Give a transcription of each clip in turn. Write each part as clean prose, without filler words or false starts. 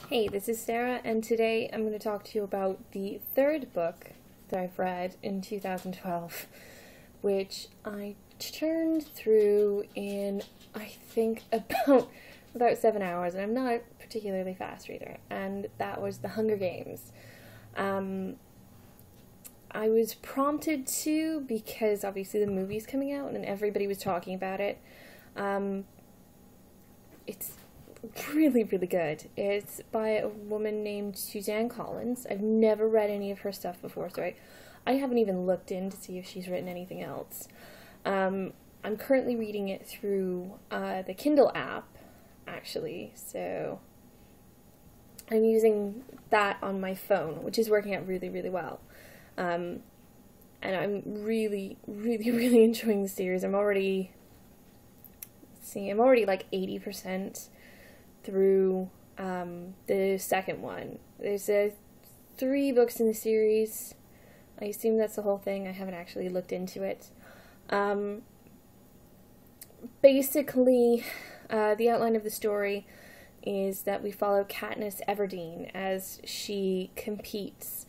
Hey, this is Sarah, and today I'm going to talk to you about the third book that I've read in 2012, which I turned through in, I think, about 7 hours, and I'm not a particularly fast reader, and that was The Hunger Games. I was prompted to because obviously the movie's coming out and everybody was talking about it. It's really, really good. It's by a woman named Suzanne Collins. I've never read any of her stuff before, so I haven't even looked in to see if she's written anything else. I'm currently reading it through the Kindle app, actually, so I'm using that on my phone, which is working out really, really well. And I'm really, really, really enjoying the series. I'm already like 80% through the second one. There's 3 books in the series. I assume that's the whole thing. I haven't actually looked into it. Basically, the outline of the story is that we follow Katniss Everdeen as she competes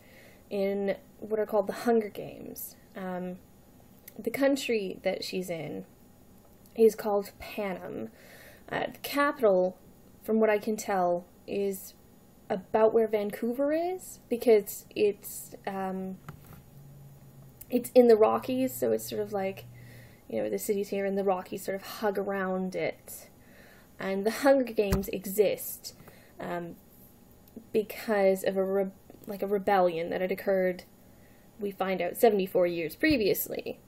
in what are called the Hunger Games. The country that she's in is called Panem. The capital, from what I can tell, is about where Vancouver is, because it's in the Rockies, so it's sort of like, the cities here and the Rockies sort of hug around it. And the Hunger Games exist because of a rebellion that had occurred, we find out, 74 years previously,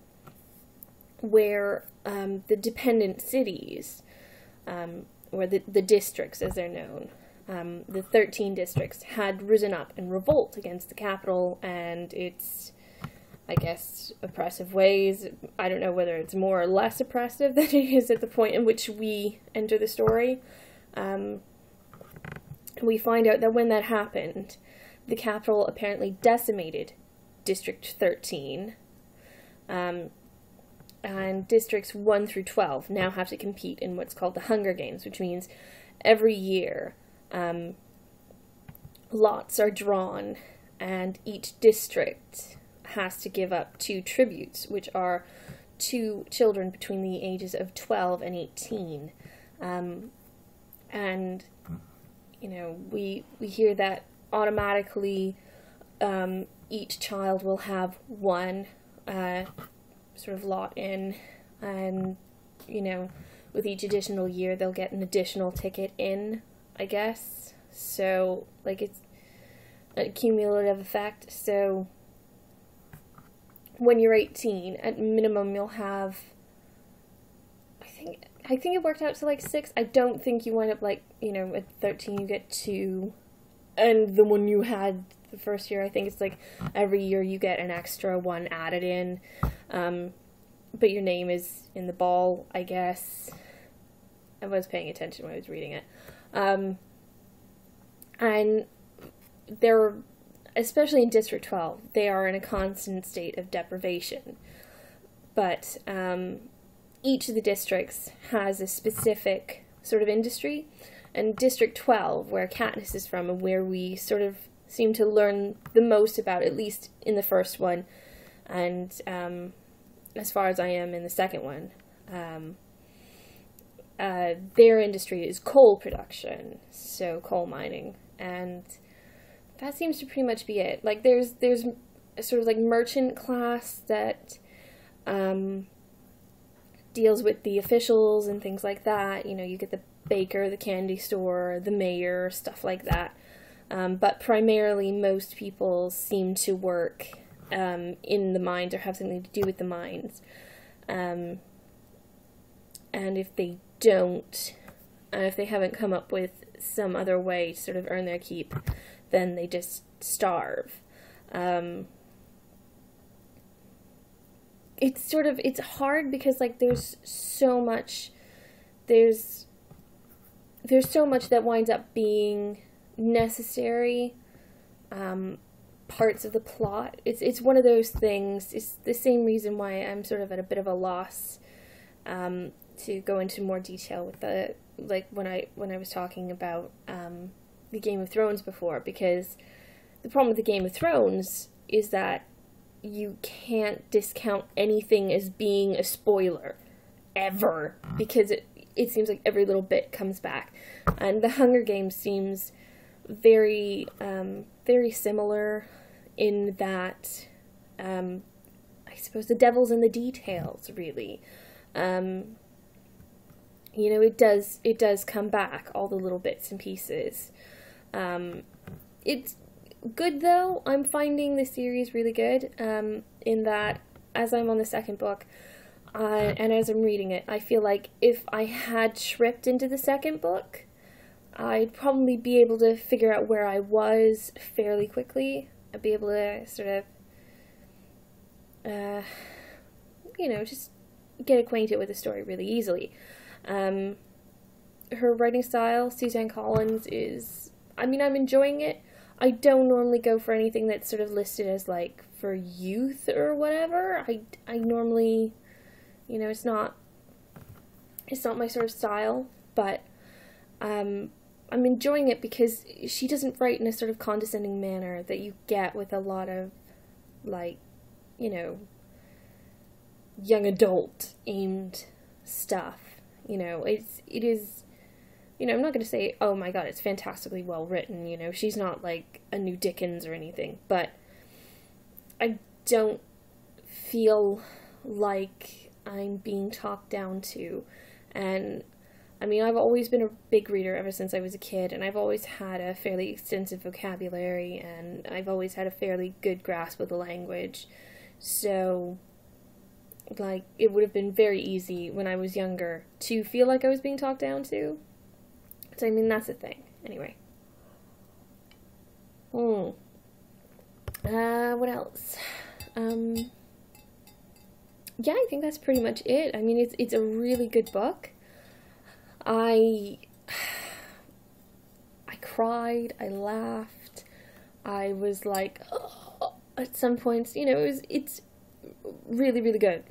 where the dependent cities, or the districts as they're known, the 13 districts, had risen up in revolt against the capital and its, I guess, oppressive ways. I don't know whether it's more or less oppressive than it is at the point in which we enter the story. We find out that when that happened, the capital apparently decimated District 13, and districts 1 through 12 now have to compete in what's called the Hunger Games, which means every year lots are drawn, and each district has to give up 2 tributes, which are 2 children between the ages of 12 and 18. And, we hear that automatically each child will have 1 sort of lot in, and with each additional year they'll get an additional ticket in, I guess. So it's a cumulative effect. So when you're 18, at minimum you'll have, I think it worked out to 6. I don't think you wind up at 13 you get 2, and the one you had the first year, I think it's every year you get an extra 1 added in. But your name is in the ball, I guess. I was paying attention when I was reading it. And they're, especially in District 12, they are in a constant state of deprivation. But each of the districts has a specific sort of industry. And District 12, where Katniss is from, and where we sort of seem to learn the most about, at least in the first one, and as far as I am in the second one, their industry is coal production, so coal mining, and that seems to pretty much be it. There's a sort of merchant class that deals with the officials and things like that. You get the baker, the candy store, the mayor, stuff like that. But primarily most people seem to work in the mines or have something to do with the mines. And if they don't, if they haven't come up with some other way to sort of earn their keep, then they just starve. It's hard because there's so much that winds up being necessary parts of the plot. It's one of those things. It's the same reason why I'm sort of at a bit of a loss to go into more detail with the when I was talking about the Game of Thrones before, because the problem with the Game of Thrones is that you can't discount anything as being a spoiler, ever, because it seems like every little bit comes back. And the Hunger Games seems very, very similar in that, I suppose the devil's in the details, really. You know, it does come back, all the little bits and pieces. It's good, though. I'm finding the series really good, in that, as I'm on the second book, and as I'm reading it, I feel like if I had tripped into the second book, I'd probably be able to figure out where I was fairly quickly. I'd be able to sort of, you know, just get acquainted with the story really easily. Her writing style, Suzanne Collins, is, I mean, I'm enjoying it. I don't normally go for anything that's sort of listed as, like, for youth or whatever. I normally, you know, it's not my sort of style, but, I'm enjoying it because she doesn't write in a sort of condescending manner that you get with a lot of, like, you know, young adult aimed stuff. You know, it is, you know, I'm not going to say, oh my god, it's fantastically well written, you know, she's not like a new Dickens or anything, but I don't feel like I'm being talked down to. And I mean, I've always been a big reader ever since I was a kid, and I've always had a fairly extensive vocabulary, and I've always had a fairly good grasp of the language. So, like, it would have been very easy when I was younger to feel like I was being talked down to. So, I mean, that's the thing. Anyway. What else? Yeah, I think that's pretty much it. I mean, it's a really good book. I cried, I laughed, I was like, oh, at some points, you know, it's really, really good.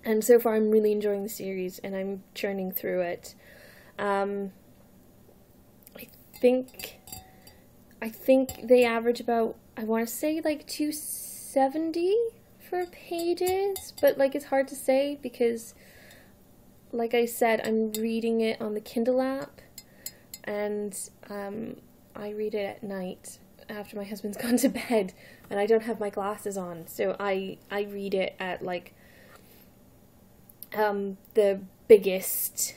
And so far I'm really enjoying the series, and I'm churning through it. I think they average about, I want to say, like, 270 for pages, but, like, it's hard to say because, like I said, I'm reading it on the Kindle app, and I read it at night after my husband's gone to bed, and I don't have my glasses on, so I read it at, like, the biggest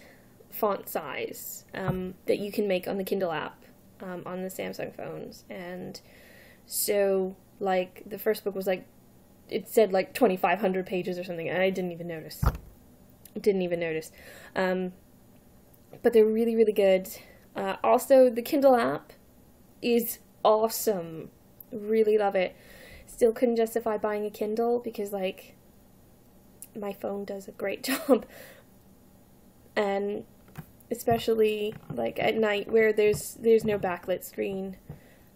font size that you can make on the Kindle app on the Samsung phones. And so, like, the first book was, like, it said, like, 2,500 pages or something, and I didn't even notice. But they're really, really good. Also, the Kindle app is awesome. Really love it. Still couldn't justify buying a Kindle because, like, my phone does a great job. And especially, like, at night where there's no backlit screen,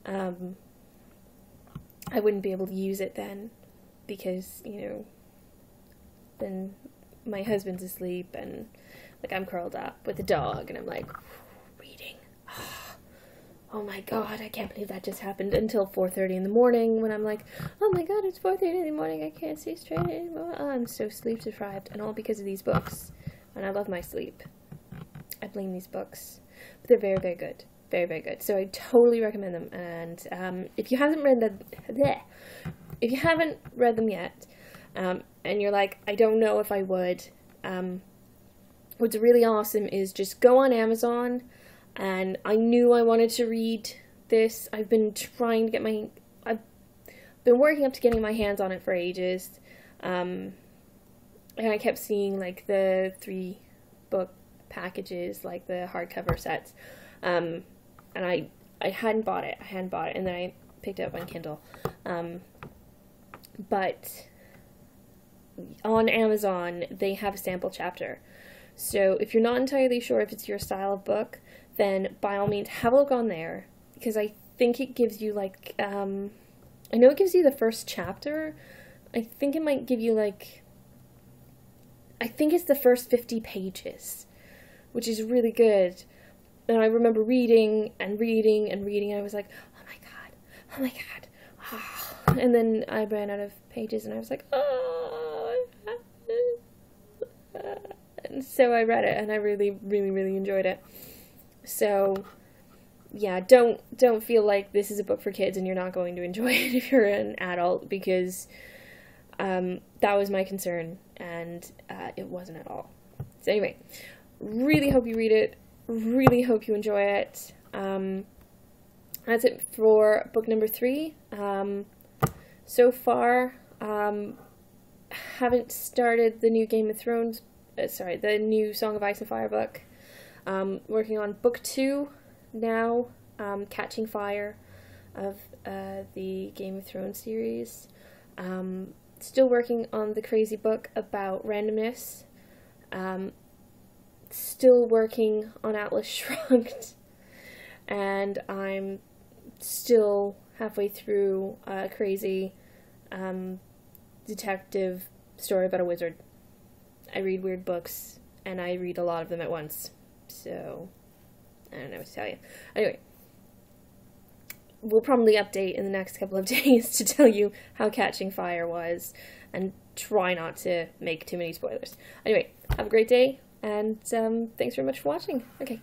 I wouldn't be able to use it then because, you know, then my husband's asleep and, like, I'm curled up with the dog and I'm like, reading. Oh my god, I can't believe that just happened, until 4:30 in the morning when I'm like, oh my god, it's 4:30 in the morning, I can't see straight anymore. Oh, I'm so sleep deprived, and all because of these books. And I love my sleep. I blame these books. But they're very, very good. Very, very good. So I totally recommend them. And if you haven't read them yet, and you're like, I don't know if I would, what's really awesome is just go on Amazon. And I knew I wanted to read this. I've been trying to get I've been working up to getting my hands on it for ages. And I kept seeing, like, the 3-book packages, like the hardcover sets. And I hadn't bought it. And then I picked it up on Kindle. But on Amazon, they have a sample chapter. So if you're not entirely sure if it's your style of book, then by all means have a look on there, because I think it gives you, like, I know it gives you the first chapter. I think it might give you, like, I think it's the first 50 pages, which is really good. And I remember reading and reading and reading, and I was like, oh my god, oh my god. And then I ran out of pages, and I was like, oh. And so I read it, and I really, really, really enjoyed it. So, yeah, don't feel like this is a book for kids and you're not going to enjoy it if you're an adult, because that was my concern, and it wasn't at all. So anyway, really hope you read it. Really hope you enjoy it. That's it for book number 3. So far, haven't started the new Game of Thrones, the new Song of Ice and Fire book. Working on book 2 now, Catching Fire of the Game of Thrones series. Still working on the crazy book about randomness. Still working on Atlas Shrugged. And I'm still halfway through a crazy detective story about a wizard. I read weird books, and I read a lot of them at once. So, I don't know what to tell you. Anyway, we'll probably update in the next couple of days to tell you how Catching Fire was, and try not to make too many spoilers. Anyway, have a great day, and thanks very much for watching. Okay.